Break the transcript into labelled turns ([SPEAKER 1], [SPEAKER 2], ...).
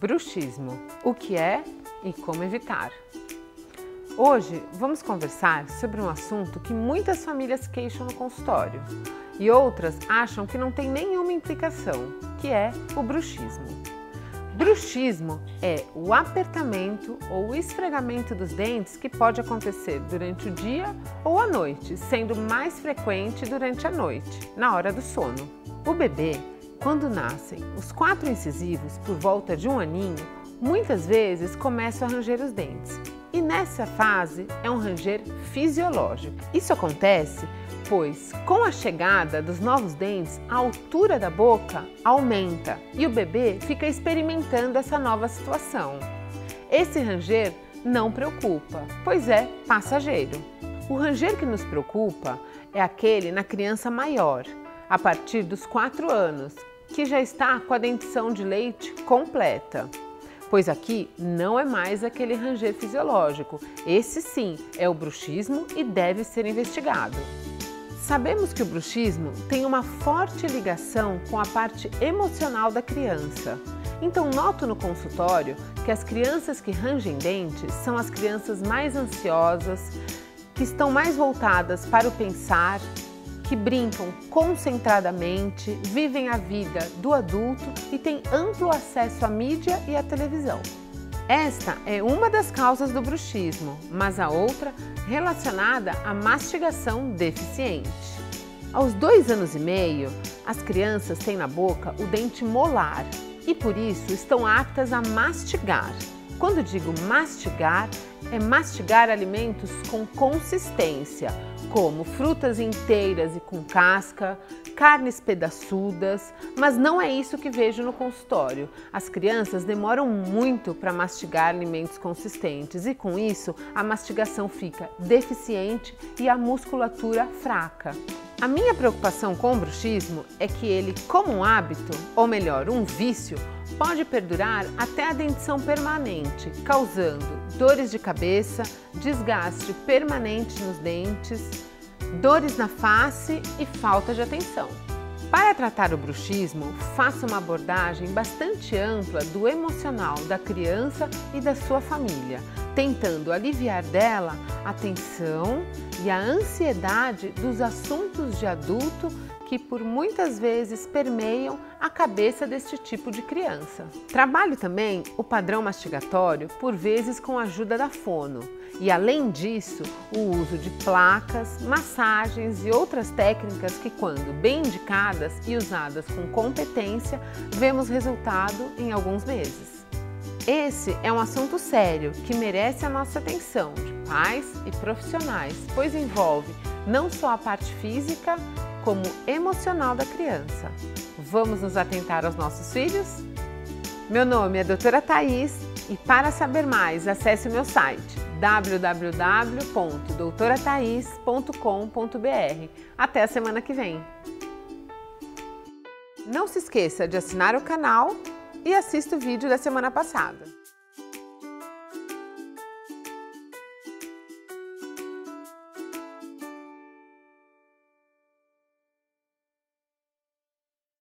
[SPEAKER 1] Bruxismo: o que é e como evitar. Hoje vamos conversar sobre um assunto que muitas famílias queixam no consultório e outras acham que não tem nenhuma implicação, que é o bruxismo. Bruxismo é o apertamento ou esfregamento dos dentes que pode acontecer durante o dia ou à noite, sendo mais frequente durante a noite, na hora do sono. O bebê, quando nascem os 4 incisivos por volta de 1 aninho, muitas vezes começam a ranger os dentes. E nessa fase é um ranger fisiológico. Isso acontece pois, com a chegada dos novos dentes, a altura da boca aumenta e o bebê fica experimentando essa nova situação. Esse ranger não preocupa, pois é passageiro. O ranger que nos preocupa é aquele na criança maior, a partir dos 4 anos, que já está com a dentição de leite completa. Pois aqui não é mais aquele ranger fisiológico, esse sim é o bruxismo e deve ser investigado. Sabemos que o bruxismo tem uma forte ligação com a parte emocional da criança. Então noto no consultório que as crianças que rangem dentes são as crianças mais ansiosas, que estão mais voltadas para o pensar, que brincam concentradamente, vivem a vida do adulto e têm amplo acesso à mídia e à televisão. Esta é uma das causas do bruxismo, mas a outra relacionada à mastigação deficiente. Aos 2 anos e meio, as crianças têm na boca o dente molar e por isso estão aptas a mastigar. Quando digo mastigar, é mastigar alimentos com consistência, como frutas inteiras e com casca, carnes pedaçudas, mas não é isso que vejo no consultório. As crianças demoram muito para mastigar alimentos consistentes e com isso a mastigação fica deficiente e a musculatura fraca. A minha preocupação com o bruxismo é que ele, como um hábito, ou melhor, um vício, pode perdurar até a dentição permanente, causando dores de cabeça, desgaste permanente nos dentes, dores na face e falta de atenção. Para tratar o bruxismo, faça uma abordagem bastante ampla do emocional da criança e da sua família, tentando aliviar dela a tensão e a ansiedade dos assuntos de adulto que por muitas vezes permeiam a cabeça deste tipo de criança. Trabalho também o padrão mastigatório, por vezes com a ajuda da fono, e além disso, o uso de placas, massagens e outras técnicas que, quando bem indicadas e usadas com competência, vemos resultado em alguns meses. Esse é um assunto sério que merece a nossa atenção de pais e profissionais, pois envolve não só a parte física, como emocional da criança. Vamos nos atentar aos nossos filhos? Meu nome é Doutora Thaís e para saber mais, acesse o meu site www.doutorathais.com.br. Até a semana que vem! Não se esqueça de assinar o canal e assista o vídeo da semana passada.